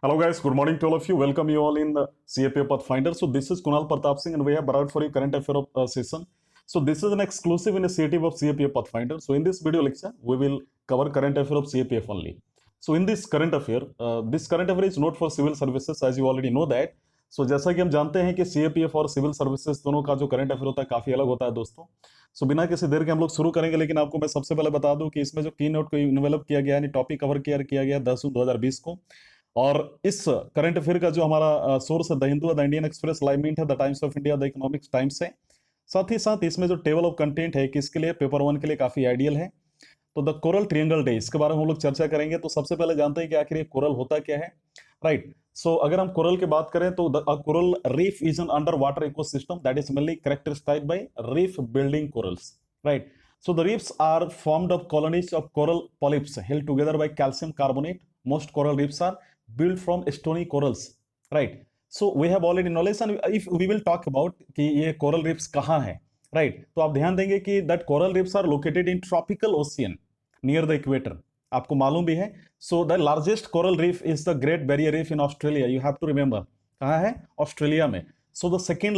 Hello guys, good morning to all of you. Welcome you all in the CAPA Pathfinder. So this is Kunal Pratap Singh and we have brought for you current affair of session. So this is an exclusive initiative of CAPA Pathfinder. So in this video lecture, we will cover current affair of CAPF only. So in this current affair is not for civil services as you already know that. So जैसा कि हम जानते हैं कि CAPF और civil services दोनों का जो करंट अफेयर होता है काफी अलग होता है दोस्तों. सो बिना किसी देर के हम लोग शुरू करेंगे, लेकिन आपको मैं सबसे पहले बता दूं कि इसमें जो की नोट को इन्वेलप किया गया यानी टॉपिक कवर किया गया 10/जून 2020 को. और इस करंट अफेयर का जो हमारा सोर्स है the Hindu, the Indian Express, Live Mint है, the Times of India, the Economics Times है. साथ ही साथ इसमें जो टेबल ऑफ कंटेंट है किसके लिए, पेपर वन के लिए काफी आइडियल है. तो द कोरल ट्रिएंगल डे, इसके बारे में हम लोग चर्चा करेंगे. तो सबसे पहले जानते हैं कि आखिर ये कोरल होता क्या है, राइट. सो अगर हम कोरल की बात करें तो coral reef is an underwater ecosystem that is mainly characterized by reef building corals, right. So the reefs are formed of colonies of coral polyps held together by calcium carbonate. Most coral reefs are built from stony corals, right? So we have already knowledge, and if we will talk about कि ये coral reefs कहाँ हैं, right? तो आप ध्यान देंगे कि that coral reefs are located in tropical ocean near the equator. आपको मालूम भी है. So the largest coral reef is the Great Barrier Reef in Australia. You have to remember. कहाँ है? ऑस्ट्रेलिया में. So the second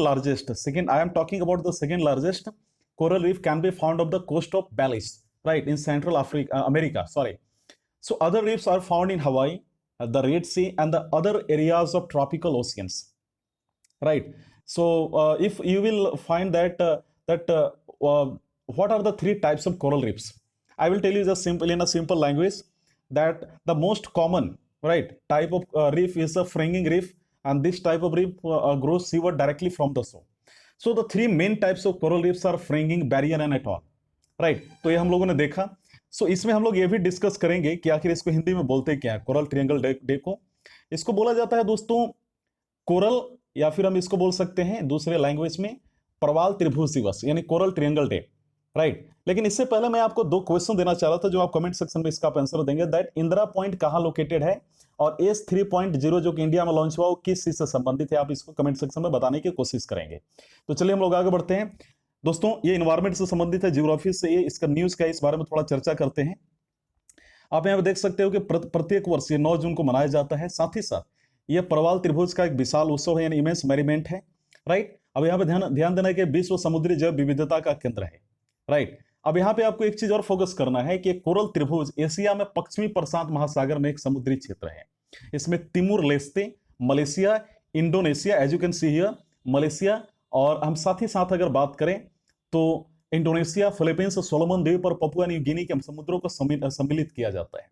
I am talking about the second largest coral reef can be found off the coast of Belize, right, in Central America. Sorry. So other reefs are found in Hawaii, the Red Sea, and the other areas of tropical oceans, right. So if you will find what are the three types of coral reefs, I will tell you just simple in a simple language that the most common, right, type of reef is a fringing reef, and this type of reef grows seaward directly from the shore. So the three main types of coral reefs are fringing, barrier and atoll, right. तो ये हम लोगों ने देखा. सो इसमें हम लोग ये भी डिस्कस करेंगे कि आखिर इसको हिंदी में बोलते क्या है. कोरल ट्रिएंगल डे को इसको बोला जाता है दोस्तों कोरल, या फिर हम इसको बोल सकते हैं दूसरे लैंग्वेज में प्रवाल त्रिभुज दिवस यानी कोरल ट्रिएंगल डे, राइट. लेकिन इससे पहले मैं आपको दो क्वेश्चन देना चाह रहा था जो आप कमेंट सेक्शन में इसका आंसर देंगे. दैट इंदिरा पॉइंट कहां लोकेटेड है और एस 3.0 जो कि इंडिया में लॉन्च हुआ वो किस चीज से संबंधित है, आप इसको कमेंट सेक्शन में बताने की कोशिश करेंगे. तो चलिए हम लोग आगे बढ़ते हैं दोस्तों. ये इन्वायरमेंट से संबंधित है, जियोग्राफी से, ये इसका न्यूज का, इस बारे में थोड़ा चर्चा करते हैं. आप यहाँ पे देख सकते हो कि प्रत्येक वर्ष ये 9 जून को मनाया जाता है. साथ ही साथ ये प्रवाल त्रिभुज का एक विशाल उत्सव है यानी इमेंस मेरीमेंट है, राइट. अब यहाँ पे ध्यान देना है कि विश्व समुद्री जैव विविधता का केंद्र है, राइट. अब यहाँ पे आपको एक चीज और फोकस करना है कि कोरल त्रिभुज एशिया में पश्चिमी प्रशांत महासागर में एक समुद्री क्षेत्र है. इसमें Timor Leste, Malaysia, Indonesia, as you can see here, Malaysia, और हम साथ ही साथ अगर बात करें तो इंडोनेशिया, फिलीपींस, सोलोमन द्वीप और पपुआ न्यू गिनी के समुद्रों को सम्मिलित किया जाता है.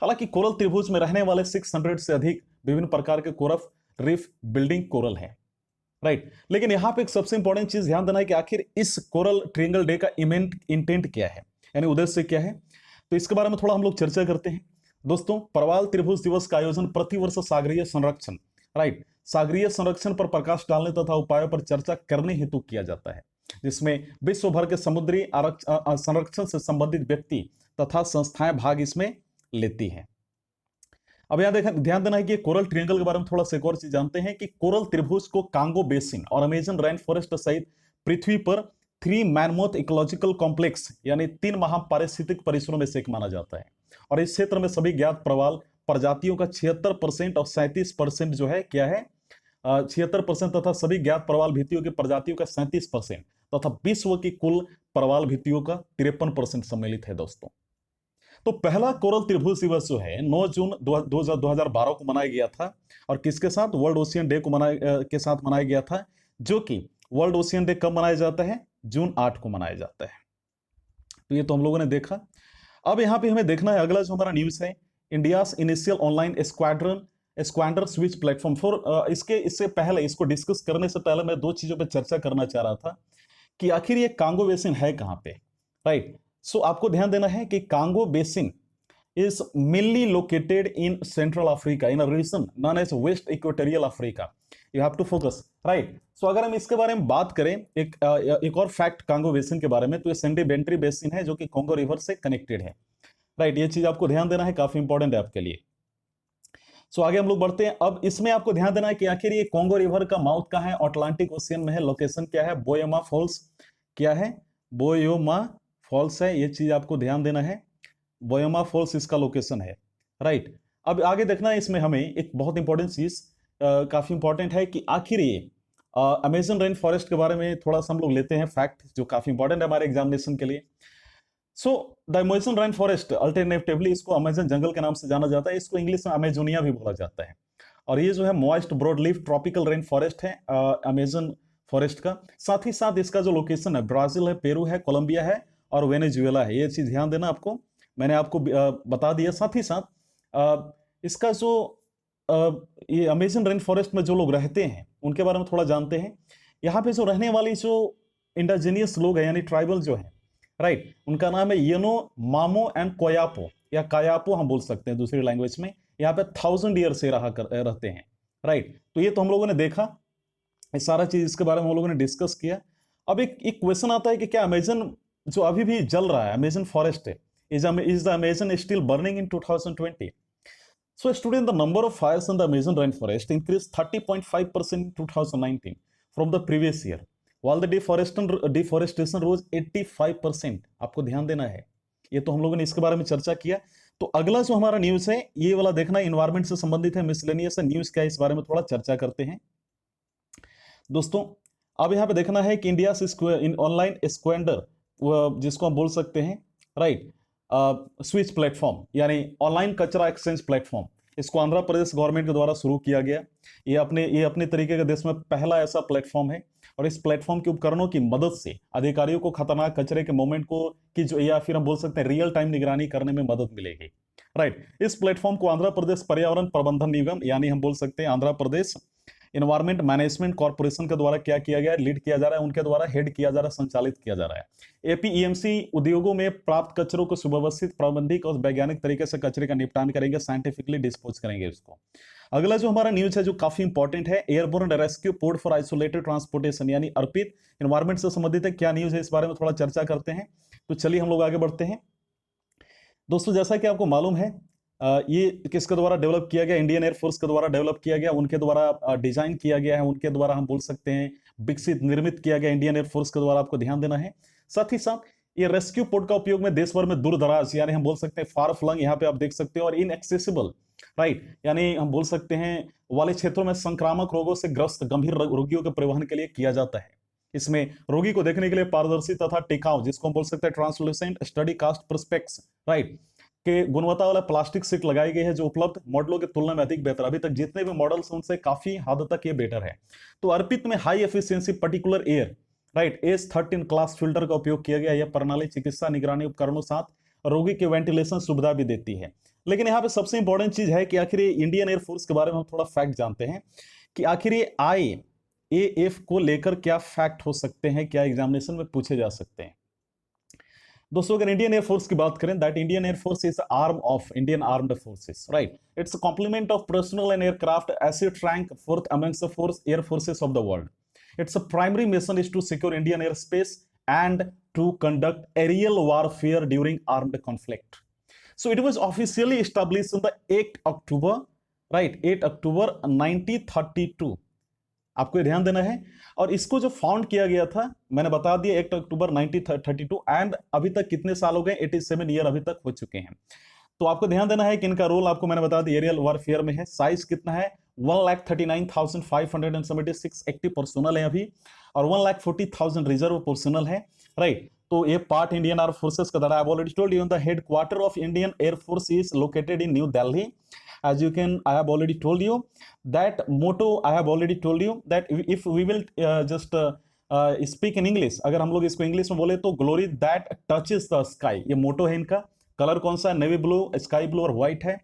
हालांकि कोरल त्रिभुज में रहने वाले 600 से अधिक विभिन्न प्रकार के कोरल रीफ बिल्डिंग कोरल हैं, राइट. लेकिन यहां पे एक सबसे इंपॉर्टेंट चीज ध्यान देना है कि आखिर इस कोरल ट्रिएंगल डे का इंटेंट क्या है, यानी उद्देश्य क्या है. तो इसके बारे में थोड़ा हम लोग चर्चा करते हैं दोस्तों. प्रवाल त्रिभुज दिवस का आयोजन प्रतिवर्ष सागरीय संरक्षण, राइट, सागरीय संरक्षण पर प्रकाश डालने तथा उपायों पर चर्चा करने हेतु किया जाता है, जिसमें विश्व भर के समुद्री संरक्षण से संबंधित व्यक्ति तथा संस्थाएं भाग इसमें लेती हैं. अब यहां ध्यान देना है कि कोरल ट्रिएंगल के बारे में थोड़ा सा एक और चीज जानते हैं कि कोरल त्रिभुज को कांगो बेसिन और अमेजन रेन फॉरेस्ट सहित पृथ्वी पर 3 मैनमोथ इकोलॉजिकल कॉम्प्लेक्स यानी 3 महापारिस्थितिक परिसरों में से एक माना जाता है. और इस क्षेत्र में सभी ज्ञात प्रवाल प्रजातियों का 76% और 37% जो है क्या है, 76% तथा सभी ज्ञात प्रवाल भित्तियों की प्रजातियों का 37% तथा विश्व की कुल प्रवाल भित्तियों का 53% सम्मिलित है दोस्तों. तो पहला कोरल त्रिभुज दिवस जो है 9 जून 2012 को मनाया गया था, और किसके साथ, वर्ल्ड ओशियन डे के साथ मनाया गया था, जो कि वर्ल्ड ओशियन डे कब मनाया जाता है, जून 8 को मनाया जाता है. तो ये तो हम लोगों ने देखा. अब यहां पे हमें देखना है अगला जो हमारा न्यूज है, India initial online squadron switch platform for. इससे पहले, इसको डिस्कस करने से पहले मैं दो चीजों पर चर्चा करना चाह रहा था कि आखिर ये कांगो बेसिन है कहां पे, राइट. सो आपको ध्यान देना है कि Congo basin is mainly located in Central Africa in a region known as West Equatorial Africa. You have to focus, right? So अगर हम इसके बारे में बात करें, एक और फैक्ट कांगो बेसिन के बारे में, तो ये सेंडिमेंट्री बेसिन है जो कि कॉन्गो रिवर से कनेक्टेड है, राइट. ये चीज आपको ध्यान देना है, काफी इंपॉर्टेंट है आपके लिए. सो आगे हम लोग बढ़ते हैं. अब इसमें आपको ध्यान देना है कि आखिर ये कॉन्गो रिवर का माउथ कहाँ है, अटलांटिक ओशियन में है. लोकेशन क्या है, बोयोमा फॉल्स, क्या है, बोयोमा फॉल्स है. ये चीज आपको ध्यान देना है, बोयोमा फॉल्स इसका लोकेशन है, राइट. अब आगे देखना है इसमें हमें एक बहुत इंपॉर्टेंट चीज काफी इंपॉर्टेंट है कि आखिर ये अमेजन रेन फॉरेस्ट के बारे में थोड़ा सा हम लोग लेते हैं फैक्ट जो काफी इंपॉर्टेंट है हमारे एग्जामिनेशन के लिए। So the Amazon rain forest alternatively इसको अमेजन जंगल के नाम से जाना जाता है, इसको इंग्लिश में अमेजोनिया भी बोला जाता है। और ये जो है moist broad leaf tropical rain forest है अमेजन फॉरेस्ट का। साथ ही साथ इसका जो लोकेशन है ब्राजील है, पेरू है, कोलंबिया है और वेनेजुएला है। ये चीज ध्यान देना आपको, मैंने आपको बता दिया। साथ ही साथ इसका जो ये अमेजन रेन फॉरेस्ट में जो लोग रहते हैं उनके बारे में थोड़ा जानते हैं। यहाँ पे जो रहने वाली जो इंडाजीनियस लोग हैं यानी ट्राइबल जो है, राइट, उनका नाम है येनो मामो एंड कोयापो या कायापो हम बोल सकते हैं दूसरी लैंग्वेज में। यहाँ पे 1000 ईयर से रहते हैं, राइट। तो ये तो हम लोगों ने देखा, ये सारा चीज इसके बारे में हम लोगों ने डिस्कस किया। अब एक क्वेश्चन आता है कि क्या अमेजन जो अभी भी जल रहा है अमेजन फॉरेस्ट है, is the Amazon still burning in 2020? So student, the number of fires in the Amazon rainforest increased 30.5% in 2019 from the previous year, while the deforestation rose 85%। आपको ध्यान देना है, ये तो हम लोगों ने इसके बारे में चर्चा किया। तो अगला जो हमारा न्यूज है ये वाला देखना, इन्वायरमेंट से संबंधित है, मिसलेनियस न्यूज क्या है इस बारे में थोड़ा चर्चा करते हैं दोस्तों। अब यहाँ पे देखना है कि इंडिया से ऑनलाइन स्क्वेंडर जिसको हम बोल सकते हैं, राइट, स्विच प्लेटफॉर्म यानी ऑनलाइन कचरा एक्सचेंज प्लेटफॉर्म, इसको आंध्र प्रदेश गवर्नमेंट के द्वारा शुरू किया गया। ये अपने तरीके का देश में पहला ऐसा प्लेटफॉर्म है और इस प्लेटफॉर्म के उपकरणों की मदद से अधिकारियों को खतरनाक कचरे के मूवमेंट को की जो या फिर हम बोल सकते हैं रियल टाइम निगरानी करने में मदद मिलेगी, राइट। इस प्लेटफॉर्म को आंध्र प्रदेश पर्यावरण प्रबंधन निगम यानी हम बोल सकते हैं Andhra Pradesh environment management corporation के द्वारा क्या किया गया, लीड किया जा रहा है, उनके द्वारा हेड किया जा रहा है, संचालित किया जा रहा है। एपीईएमसी उद्योगों में प्राप्त कचरों को सुव्यवस्थित, प्रबंधित और वैज्ञानिक तरीके से कचरे का निपटान करेंगे, साइंटिफिकली डिस्पोज करेंगे इसको। अगला जो हमारा न्यूज है जो काफी इंपॉर्टेंट है, airborne rescue port for isolated transportation यानी अर्पित, इन्वायरमेंट से संबंधित है। क्या न्यूज है इस बारे में थोड़ा चर्चा करते हैं। तो चलिए हम लोग आगे बढ़ते हैं दोस्तों। जैसा कि आपको मालूम है ये किसके द्वारा डेवलप किया गया, इंडियन एयरफोर्स के द्वारा डेवलप किया गया, उनके द्वारा डिजाइन किया गया है, उनके द्वारा हम बोल सकते हैं विकसित निर्मित किया गया इंडियन एयरफोर्स के द्वारा, आपको ध्यान देना है। साथ ही साथ ये रेस्क्यू पोर्ट का उपयोग में देश भर में दूर दराज यानी हम बोल सकते हैं फार फ्लंग, यहाँ पे आप देख सकते हो, और इनएक्सेसिबल, राइट, यानी हम बोल सकते हैं वाले क्षेत्रों में संक्रामक रोगों से ग्रस्त गंभीर रोगियों के परिवहन के लिए किया जाता है। इसमें रोगी को देखने के लिए पारदर्शी तथा टिकाऊ, जिसको हम बोल सकते हैं translucent study cast Perspex, right, के गुणवत्ता वाला प्लास्टिक सीट लगाई गई है जो उपलब्ध मॉडलों की तुलना में अधिक बेहतर, अभी तक जितने भी मॉडल्स उनसे काफी हद तक ये बेटर है। तो अर्पित में high efficiency particular air, right, S 13 class filter का उपयोग किया गया। यह प्रणाली चिकित्सा निगरानी उपकरणों साथ रोगी के वेंटिलेशन सुविधा भी देती है। लेकिन यहाँ पे सबसे इंपॉर्टेंट चीज है कि आखिर इंडियन एयरफोर्स के बारे में हम थोड़ा फैक्ट जानते हैं कि आखिर ये IAF को लेकर क्या फैक्ट हो सकते हैं, क्या एग्जामिनेशन में पूछे जा सकते हैं दोस्तों। अगर इंडियन एयरफोर्स की बात करें, that Indian air force is arm of Indian armed forces, right, its complement of personnel and aircraft as it rank fourth amongst the force air forces of the world. Its primary mission is to secure Indian air space and to conduct aerial warfare during armed conflict. So it was officially established on the 8 October, right, 8 October 1932। आपको ये ध्यान देना है। और इसको जो found किया गया था मैंने बता दिया 8 अक्टूबर 1932, एंड अभी तक कितने साल हो गए, 87 ईयर अभी तक हो चुके हैं। तो आपको ध्यान देना है कि इनका रोल आपको मैंने बता दिया एरियल वॉरफेयर में है। साइज कितना है, 1,39,576 एक्टिव पर्सनल है अभी, और 1,40,000 रिजर्व पर्सनल है, राइट। तो ये पार्ट इंडियन आर्म फोर्सेस का द्वारा, I have already told you the headquarter of Indian air force is located in new Delhi. As you can, I have already told you that motto, I have already told you that if we will just speak in English, अगर हम लोग इसको English में बोले तो glory that touches the sky, ये मोटो है इनका। कलर कौन सा है, नेवी ब्लू, स्काई ब्लू और व्हाइट है।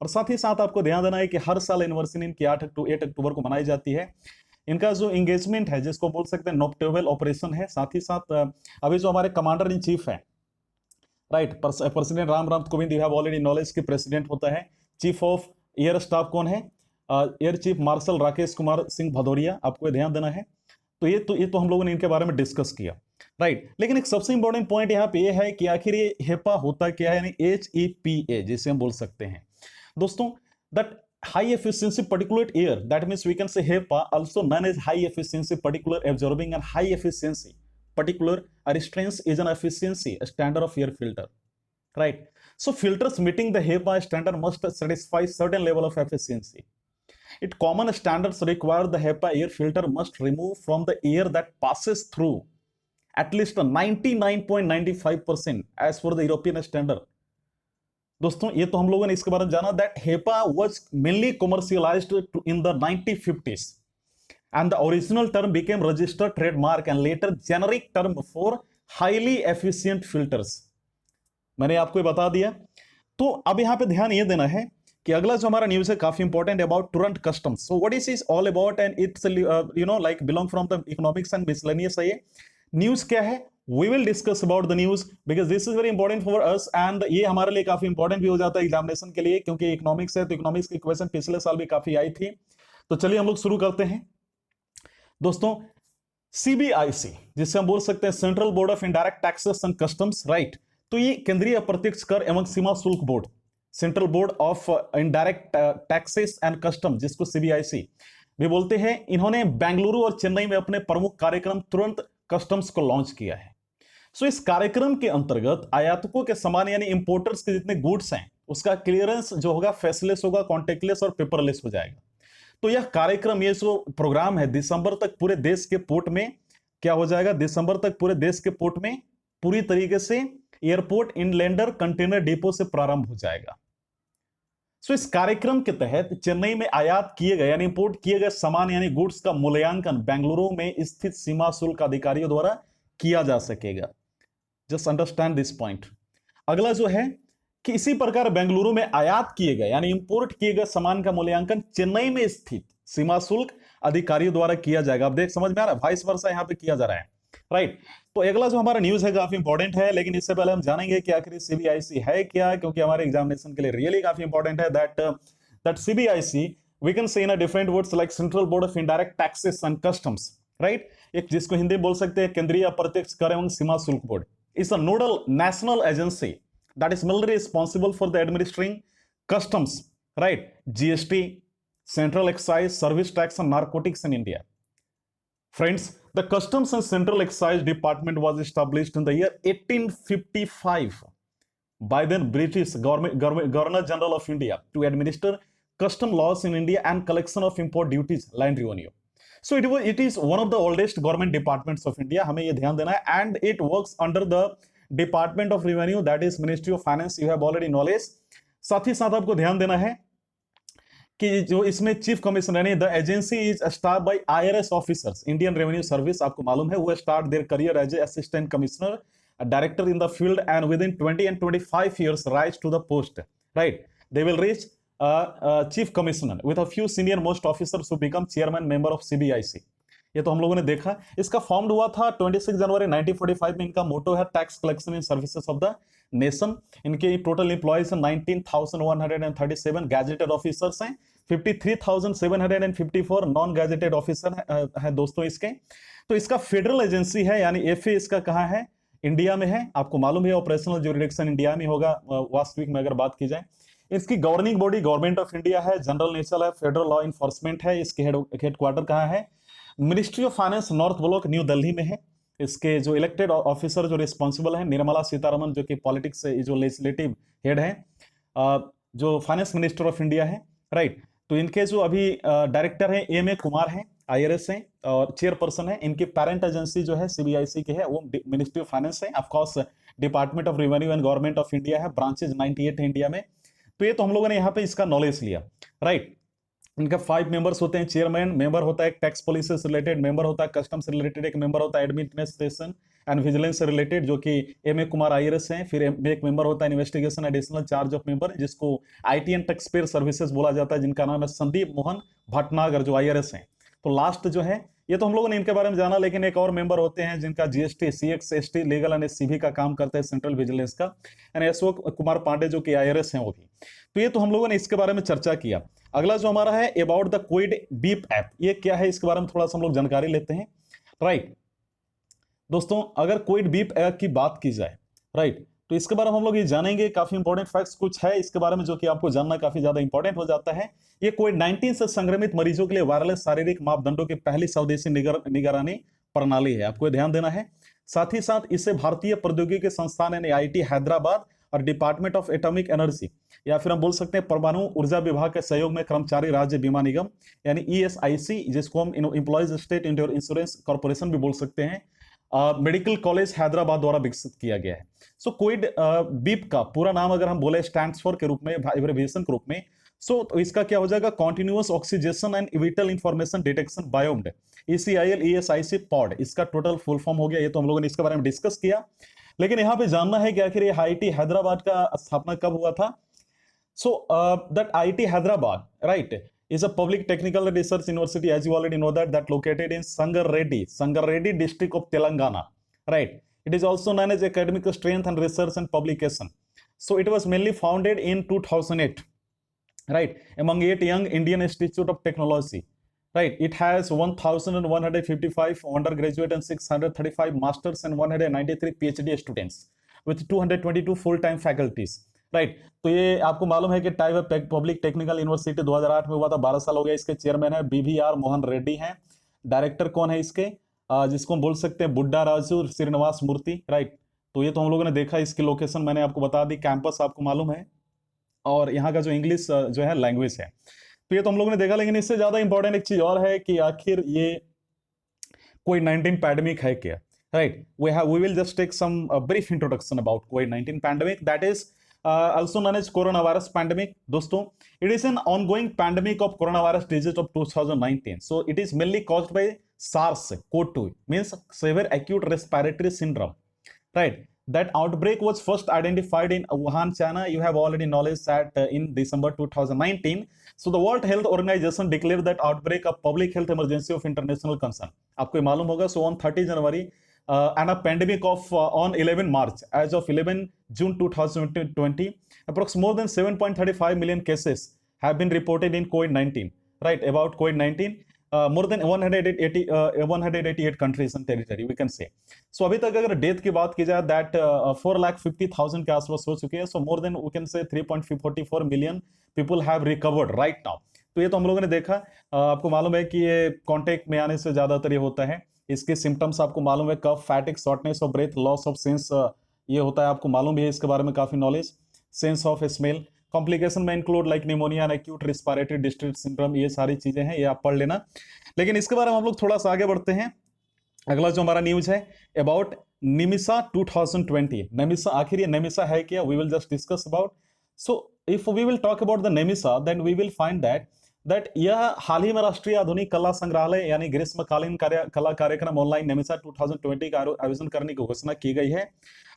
और साथ ही साथ आपको ध्यान देना है कि हर साल एनिवर्सरी इनकी 8 अक्टूबर को मनाई जाती है। इनका जो एंगेजमेंट है जिसको बोल सकते हैं नोक्टेबल ऑपरेशन है। साथ ही साथ अभी जो हमारे कमांडर इन चीफ है, right, president Ramnath Kovind, you have already knowledge के प्रेसिडेंट होता है। चीफ ऑफ एयर स्टाफ कौन है, air chief marshal Rakesh Kumar Singh Bhadauria, आपको ध्यान देना है। तो ये तो हम लोगों ने इनके बारे में डिस्कस किया, राइट। लेकिन एक सबसे इंपॉर्टेंट पॉइंट यहाँ पे ये है कि आखिर ये हेपा होता क्या है, यानी HEPA जिसे हम बोल सकते हैं दोस्तों, that high efficiency particular air, that means we can say HEPA also known as high efficiency particular absorbing and high efficiency particular restraints is an efficiency standard of air filter, right। So filters meeting the HEPA standard must satisfy certain level of efficiency. It common standards require the HEPA air filter must remove from the air that passes through at least 99.95% as for the European standard. दोस्तों ये तो हम लोगों ने इसके बारे में जाना that HEPA was mainly commercialized in the 1950s and the original term became registered trademark and later generic term for highly efficient filters. मैंने आपको ये बता दिया। तो अब यहां पे ध्यान ये देना है कि अगला जो हमारा न्यूज है काफी important about torrent customs. So what is all about and its like belong from the economics and miscellaneous है। ये न्यूज क्या है we will discuss about the news because this is very important for us and ये हमारे लिए काफी important भी हो जाता है एग्जामिनेशन के लिए, क्योंकि इकोनॉमिक्स है तो इकोनॉमिक्स की क्वेश्चन पिछले साल भी काफी आई थी। तो चलिए हम लोग शुरू करते हैं दोस्तों। सीबीआईसी जिससे हम बोल सकते हैं central board of indirect taxes and customs, right. तो ये केंद्रीय अप्रत्यक्ष कर एवं सीमा शुल्क board, central board of indirect taxes and custom जिसको सीबीआईसी भी बोलते हैं, इन्होंने बेंगलुरु और चेन्नई में अपने प्रमुख कार्यक्रम तुरंत कस्टम्स को लॉन्च किया है। सो इस कार्यक्रम के अंतर्गत आयातकों के सामान यानी इंपोर्टर्स के जितने गुड्स हैं उसका क्लियरेंस जो होगा फेसलेस होगा, कॉन्टेक्टलेस और पेपरलेस हो जाएगा। तो यह कार्यक्रम, ये जो प्रोग्राम है दिसंबर तक पूरे देश के पोर्ट में क्या हो जाएगा, दिसंबर तक पूरे देश के पोर्ट में पूरी तरीके से एयरपोर्ट इनलैंडर कंटेनर डिपो से प्रारंभ हो जाएगा। सो इस कार्यक्रम के तहत चेन्नई में आयात किए गए यानी इंपोर्ट किए गए सामान यानी गुड्स का मूल्यांकन बेंगलुरु में स्थित सीमा शुल्क अधिकारियों द्वारा किया जा सकेगा। Just understand this point. अगला जो है कि इसी प्रकार बेंगलुरु में आयात किए गए यानी इंपोर्ट किए गए सामान का मूल्यांकन चेन्नई में स्थित सीमा शुल्क अधिकारियों द्वारा किया जाएगा। अब देख समझ में आ रहा है, वाइस वर्सा यहां पे किया जा रहा है, राइट। तो अगला जो हमारा न्यूज है काफी इंपॉर्टेंट है, लेकिन इससे पहले हम जानेंगे कि आखिर सीबीआईसी है क्या, क्योंकि हमारे एग्जामिनेशन के लिए रियली काफी इंपॉर्टेंट है। That CBIC we can say in a different words like central board of indirect taxes and customs, right. एक जिसको हिंदी में बोल सकते हैं केंद्रीय अप्रत्यक्ष कर एवं सीमा शुल्क board is a nodal national agency that is mainly responsible for the administering customs, right, GST, central excise, service tax and narcotics in India. Friends, the customs and central excise department was established in the year 1855 by then British Governor General of India to administer custom laws in India and collection of import duties, land revenue. So it is one of the oldest government departments of India, हमें ये ध्यान देना है, and it works under the department of revenue that is ministry of finance, you have already knowledge. साथ ही साथ आपको ध्यान देना है कि जो इसमें चीफ कमिश्नर यानी the agency is start by IRS officers, Indian revenue service आपको मालूम है, वो start their career as a assistant commissioner director in the field and with in 20 and 25 years rise to the post, right. They will reach chief commissioner with a few senior most officers who become chairman member of CBIC. ये तो हम लोगों ने देखा। इसका formed हुआ था 26 जनवरी 1945 में। इनका मोटो है tax collection in services of the nation. इनके टोटल एम्प्लॉइज 19,137 गैजेटेड ऑफिसर्स हैं, 53,754 नॉन गैजेटेड ऑफिसर है दोस्तों इसके। तो इसका फेडरल एजेंसी है यानी एफए इसका कहाँ है, इंडिया में है। आपको मालूम है ऑपरेशनल ज्यूरिडिक्शन इंडिया में होगा वास्तविक में अगर बात की जाए। इसकी governing body government of India है, जनरल नेचर है, फेडरल लॉ इन्फोर्समेंट है। इसके हेडक्वार्टर कहाँ है, ministry of finance north block new Delhi में है। इसके जो इलेक्टेड ऑफिसर जो रिस्पॉन्सिबल है निर्मला सीतारमन, जो कि पॉलिटिक्स से जो लेजिस्लेटिव हेड है, जो फाइनेंस मिनिस्टर ऑफ इंडिया है, राइट। तो इनके जो अभी डायरेक्टर है एम ए कुमार है, आईआरएस है और चेयरपर्सन है। इनकी पेरेंट एजेंसी जो है सीबीआईसी की है वो मिनिस्ट्री ऑफ फाइनेंस है। Of course department of revenue and government of India है, ब्रांचेज 98 है इंडिया में। तो ये तो हम लोगों ने यहाँ पे इसका नॉलेज लिया, राइट। इनका 5 मेंबर्स होते हैं, चेयरमैन मेंबर होता है, एक टैक्स पॉलिसी से रिलेटेड मेंबर होता है, कस्टम से रिलेटेड एक मेंबर होता है, एडमिनिस्ट्रेशन एंड विजिलेंस से रिलेटेड जो कि एम ए कुमार आईआरएस हैं। फिर एक मेंबर होता है investigation additional charge of member जिसको IT and tax payer services बोला जाता है, जिनका नाम है संदीप मोहन भटनागर जो आईआरएस हैं। तो लास्ट जो है ये तो हम लोगों ने इनके बारे में जाना, लेकिन एक और मेंबर होते हैं जिनका जीएसटी सीएक्सएसटी लीगल एंड सीवी का काम करते हैं सेंट्रल विजिलेंस का, एंड अशोक कुमार पांडे जो कि आईआरएस हैं वो भी। तो ये तो हम लोगों ने इसके बारे में चर्चा किया। अगला जो हमारा है about the quid beep app, ये क्या है इसके बारे में थोड़ा सा हम लोग जानकारी लेते हैं, राइट। दोस्तों अगर क्विड बीप ऐप की बात की जाए, राइट, तो इसके बारे में हम लोग ये जानेंगे। काफी इंपॉर्टेंट फैक्ट्स कुछ है इसके बारे में जो कि आपको जानना काफी ज्यादा इंपॉर्टेंट हो जाता है। ये कोविड-19 से संक्रमित मरीजों के लिए वायरलेस शारीरिक मापदंडों की पहली स्वदेशी निगरानी प्रणाली है, आपको ध्यान देना है। साथ ही साथ इसे भारतीय प्रौद्योगिकी संस्थान यानी आईआईटी हैदराबाद और डिपार्टमेंट ऑफ एटॉमिक एनर्जी, या फिर हम बोल सकते हैं परमाणु ऊर्जा विभाग के सहयोग में कर्मचारी राज्य बीमा निगम यानी ईएसआईसी, जिसको हम एम्प्लॉयज स्टेट इंश्योरेंस कॉर्पोरेशन भी बोल सकते हैं, मेडिकल कॉलेज हैदराबाद द्वारा विकसित किया गया है। सो कोविड बीप का पूरा नाम अगर हम बोले स्टैंड्स फॉर के रूप में, एब्रिविएशन के रूप में, तो इसका क्या हो जाएगा, continuous oxygenation and vital information detection biomed, ECIL ESIC pod, इसका टोटल फुल फॉर्म हो गया। ये तो हम लोगों ने इसके बारे में डिस्कस किया, लेकिन यहाँ पे जानना है कि आखिर ये IIT हैदराबाद का स्थापना कब हुआ था। So that IIT Hyderabad, right, is a public technical research university, as you already know that located in Sangareddy district of Telangana, right. It is also known as academic strength and research and publication. So it was mainly founded in 2008, right, among 8 young Indian Institute of Technology, right. It has 1,155 undergraduate and 635 masters and 193 PhD students with 222 full-time faculties. Right तो ये आपको मालूम है कि type public technical university 2008 में हुआ था, 12 साल हो गया। इसके चेयरमैन है BVR मोहन रेड्डी हैं। डायरेक्टर कौन है इसके, जिसको हम बोल सकते हैं बुड्डा राजू श्रीनिवास मूर्ति, राइट। तो ये तो हम लोगों ने देखा, इसकी लोकेशन मैंने आपको बता दी, कैंपस आपको मालूम है, और यहाँ का जो इंग्लिश जो है लैंग्वेज है, तो ये तो हम लोगों ने देखा। लेकिन इससे ज्यादा इंपॉर्टेंट एक चीज और है कि आखिर ये COVID-19 पैंडेमिक है क्या, right. We will just take some brief introduction about COVID-19 pandemic, that is also known as coronavirus pandemic. दोस्तों, it is an ongoing pandemic of coronavirus disease of 2019. So it is mainly caused by SARS-CoV-2, means severe acute respiratory syndrome, right. That outbreak was first identified in Wuhan, China. You have already knowledge that in December 2019. So the World Health Organization declared that outbreak a public health emergency of international concern. आपको ये मालूम होगा। So on 30 January and a pandemic of on 11 March, as of 11 June 2020, approx more than 7.35 million cases have been reported in COVID-19, right, about COVID-19, more than 188 countries and territory, we can say. So अभी तक अगर death की बात की जाए, that 4,50,000 के आसपास हो चुके हैं। So more than we can say 3.44 million people have recovered right now. तो ये तो हम लोगों ने देखा। आपको मालूम है कि ये कॉन्टेक्ट में आने से ज्यादातर ये होता है। इसके सिम्टम्स आपको मालूम है, cough, fatigue, shortness of breath, loss of sense, ये होता है, आपको मालूम भी है इसके बारे में काफी knowledge. Sense of smell, complication में include like pneumonia and acute respiratory distress syndrome, ये सारी चीजें हैं, ये आप पढ़ लेना। लेकिन इसके बारे में हम लोग थोड़ा सा आगे बढ़ते हैं। अगला जो हमारा न्यूज है अबाउट निमिसा 2020। नेमिसा, आखिर ये नेमिसा है क्या, we will just discuss about. So if we will talk about the नेमिसा, then we will find that यह हाल ही में राष्ट्रीय आधुनिक कला संग्रहालय यानी ग्रीष्मकालीन कला कार्यक्रम ऑनलाइन नेमिसा 2020 का आयोजन करने की घोषणा की गई है।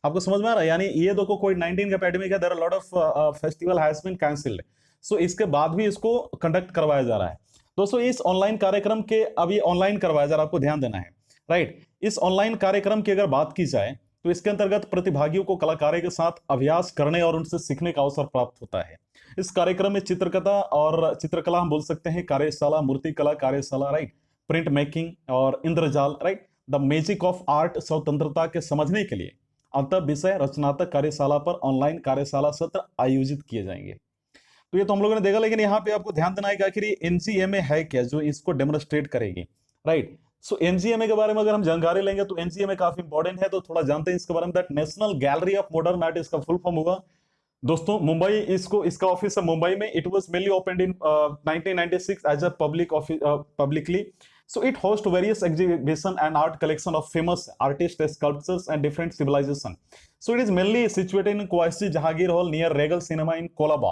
आपको समझ में आ रहा है, यानी ये देखो COVID-19 का पैंडेमिक है, there are lot of festival has been cancelled, so इसके बाद भी इसको कंडक्ट करवाया जा रहा है। दोस्तों, इस ऑनलाइन कार्यक्रम के, अब ये ऑनलाइन करवाया जा रहा है, आपको ध्यान देना है, राइट। इस ऑनलाइन कार्यक्रम की अगर बात की जाए तो इसके अंतर्गत प्रतिभागियों को कलाकारों के साथ अभ्यास करने और उनसे सीखने का अवसर प्राप्त होता है। इस कार्यक्रम में चित्रकला हम बोल सकते हैं कार्यशाला, मूर्तिकला कार्यशाला, राइट, प्रिंट मेकिंग और इंद्रजाल, right, the magic of art, स्वतंत्रता के समझने के लिए अंतर विषय रचनात्मक कार्यशाला पर ऑनलाइन कार्यशाला सत्र आयोजित किए जाएंगे। तो ये तो हम लोगों ने देखा, लेकिन यहाँ पे आपको ध्यान देना है कि आखिर NGMA है क्या जो इसको डेमोन्स्ट्रेट करेगी, राइट। सो NGMA के बारे में अगर हम जानकारी लेंगे तो NGMA काफी इंपॉर्टेंट है, तो थोड़ा जानते हैं इसके बारे में। That national gallery of modern art, इसका फुल फॉर्म होगा दोस्तों मुंबई, इसका ऑफिस है मुंबई में। It was mainly opened in 1996 as a publicly. So it hosts various exhibition and art collection of famous artists, sculptors and different civilization. So it is mainly situated in Quasi Jahangir Hall near Regal Cinema in Colaba,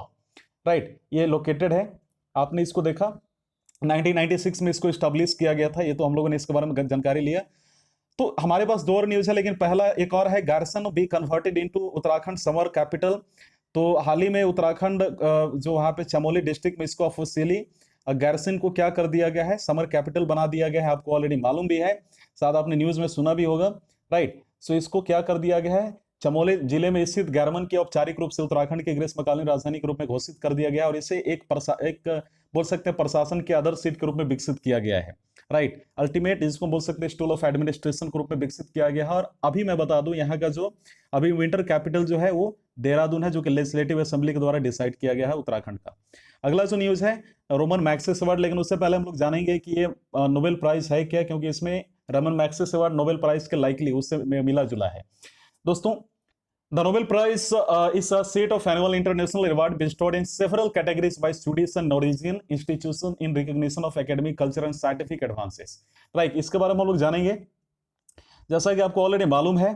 right? ये located है, आपने इसको देखा। 1996 में इसको establish किया गया था। ये तो हम लोगों ने इसके बारे में जानकारी लिया। तो हमारे पास 2 और न्यूज है, लेकिन पहला एक और है, Gairsain be converted into Uttarakhand summer capital. तो हाल ही में उत्तराखंड जो वहाँ पे चमोली डिस्ट्रिक्ट में इसको ऑफिशियली गार्सन को क्या कर दिया गया है, समर कैपिटल बना दिया गया है। आपको ऑलरेडी मालूम भी है, शायद आपने न्यूज में सुना भी होगा, राइट। सो इसको क्या कर दिया गया है, चमोली जिले में स्थित गारमन की औपचारिक रूप से उत्तराखंड की ग्रीष्मकालीन राजधानी के रूप में घोषित कर दिया गया और इसे एक बोल सकते हैं प्रशासन के अदर सीट के रूप में विकसित किया गया है, राइट। अल्टीमेट जिसको बोल सकते हैं स्टूल ऑफ एडमिनिस्ट्रेशन के रूप में विकसित किया गया है। और अभी मैं बता दूं, यहाँ का जो अभी विंटर कैपिटल जो है वो देहरादून है, जो कि लेजिस्लेटिव असेंबली के द्वारा डिसाइड किया गया है उत्तराखंड का। अगला जो न्यूज है रोमन मैग्सेस अवार्ड, लेकिन उससे पहले हम लोग जानेंगे कि ये नोबेल प्राइज है क्या, क्योंकि इसमें Ramon Magsaysay award Nobel prize के लाइकली उससे मिला जुला है। दोस्तों, The Nobel Prize is a set of annual international award bestowed in several categories by Swedish and Norwegian institutions in recognition of academic, culture and scientific advances. Right, इसके बारे में हम लोग जानेंगे। जैसा कि आपको ऑलरेडी मालूम है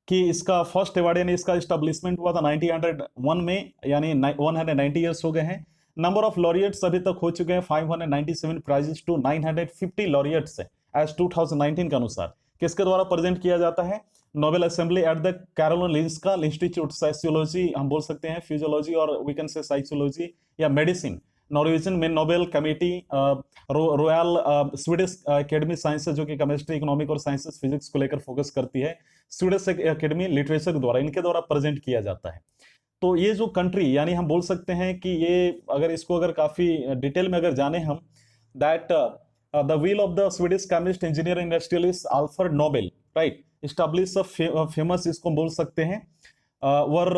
कि इसका फर्स्ट अवार्ड यानी इसका इस्टेब्लिशमेंट हुआ था 1901 में, यानी 190 ईयर्स हो गए हैं। नंबर ऑफ लॉरिएट्स अभी तक हो चुके हैं 597 प्राइजेस टू 950 लॉरिएट्स एज 2019 के अनुसार। किसके द्वारा प्रेजेंट किया जाता है? Nobel assembly at the Karolinska institute sociology हम बोल सकते हैं, फिजियोलॉजी और वी कैन से साइकोलॉजी या मेडिसिन। नॉर्वेजियन में Nobel committee, royal Swedish academy sciences जो कि केमिस्ट्री, इकोनॉमिक और साइंसेस, फिजिक्स को लेकर फोकस करती है, स्वीडिश एकेडमी लिटरेचर के द्वारा, इनके द्वारा प्रेजेंट किया जाता है। तो ये जो कंट्री, यानी हम बोल सकते हैं कि ये अगर इसको अगर काफी डिटेल में अगर जाने हम, that the wheel of the Swedish chemist, engineer, industrialist Alfred Nobel, right, establish famous इसको बोल सकते हैं, were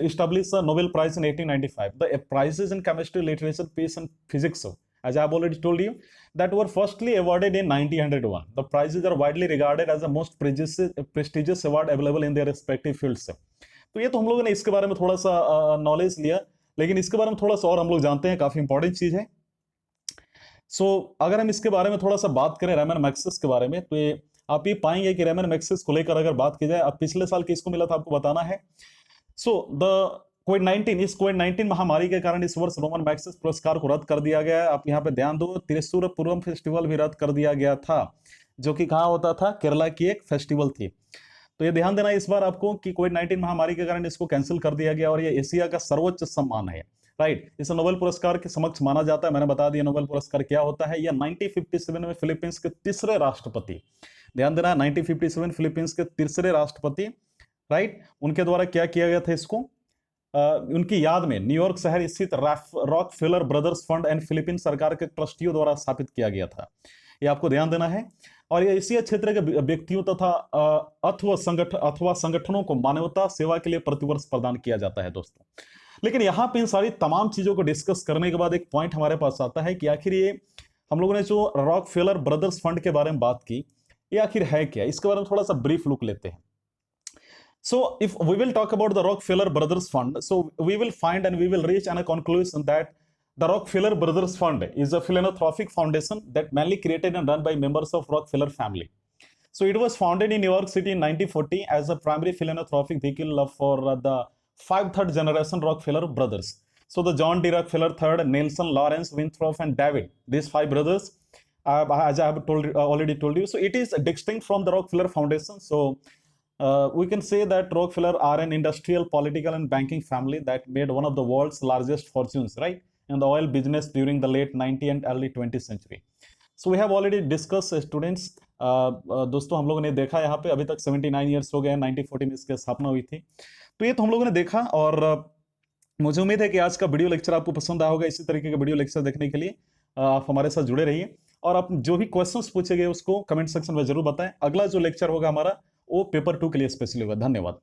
established a Nobel Prize in 1895. The prizes in chemistry, literature, peace, and physics, as I have already told you, that were firstly awarded in 1901. The prizes are widely regarded as the most prestigious award available in their respective fields. तो ये तो हम लोगों ने इसके बारे में थोड़ा सा नॉलेज लिया, लेकिन इसके बारे में थोड़ा सा और हम लोग जानते हैं, काफी इंपॉर्टेंट चीज है। अगर हम इसके बारे में थोड़ा सा बात करें रेमन मैग्सेसे के बारे में, तो ये आप ये पाएंगे कि रेमन मैग्सेसे को लेकर अगर बात की जाए, अब पिछले साल किसको मिला था आपको बताना है। कोविड-19 महामारी के कारण इस वर्ष रोमन मैग्सेसे पुरस्कार को रद्द कर दिया गया है। आप यहाँ पे ध्यान दो, त्रिशूर पूरम फेस्टिवल भी रद्द कर दिया गया था, जो कि कहाँ होता था? केरला की एक फेस्टिवल थी। तो ये ध्यान देना इस बार आपको कि कोविड-19 महामारी के कारण इसको कैंसिल कर दिया गया, और ये एशिया का सर्वोच्च सम्मान है, राइट। इसे नोबेल पुरस्कार के समक्ष माना जाता है। मैंने बता दिया नोबेल पुरस्कार क्या होता है। यह 1957 में फिलीपींस के तीसरे राष्ट्रपति, ध्यान देना, 1957 फिलीपींस के तीसरे राष्ट्रपति, राइट, उनके द्वारा क्या किया गया था इसको, उनकी याद में न्यूयॉर्क शहर स्थित Rockefeller brothers fund and Philippines सरकार के ट्रस्टियों द्वारा स्थापित किया गया था। ये आपको ध्यान देना है। और ये एशिया क्षेत्र के व्यक्तियों तथा अथवा संगठनों को मानवता सेवा के लिए प्रतिवर्ष प्रदान किया जाता है दोस्तों। लेकिन यहाँ पे इन सारी तमाम चीजों को डिस्कस करने के बाद एक पॉइंट हमारे पास आता है कि आखिर ये हम लोगों ने जो रॉकफेलर ब्रदर्स फंड के बारे में बात की, ये आखिर है क्या? इसके बारे में थोड़ा सा ब्रीफ लुक लेते हैं। So if we will talk about the Rockefeller Brothers Fund, so we will find and we will reach a conclusion that the Rockefeller Brothers Fund is a philanthropic foundation that mainly created and run by members of Rockefeller family. So it was founded in New York City in 1940 as a primary philanthropic vehicle for the third generation Rockefeller brothers. So the John D. Rockefeller III, Nelson, Lawrence, Winthrop, and David, these 5 brothers, as I have already told you. So it is distinct from the Rockefeller Foundation. So we can say that Rockefeller are an industrial, political, and banking family that made one of the world's largest fortunes, right, in the oil business during the late 19th and early 20th century. So we have already discussed, students. दोस्तों हम लोगों ने देखा यहाँ पे अभी तक 79 years हो गए, 1940 में इसकी स्थापना हुई थी। तो ये तो हम लोगों ने देखा, और मुझे उम्मीद है कि आज का वीडियो लेक्चर आपको पसंद आया होगा। इसी तरीके के वीडियो लेक्चर देखने के लिए आप हमारे साथ जुड़े रहिए, और आप जो भी क्वेश्चंस पूछे गए उसको कमेंट सेक्शन में जरूर बताएं। अगला जो लेक्चर होगा हमारा, वो पेपर 2 के लिए स्पेशली होगा। धन्यवाद।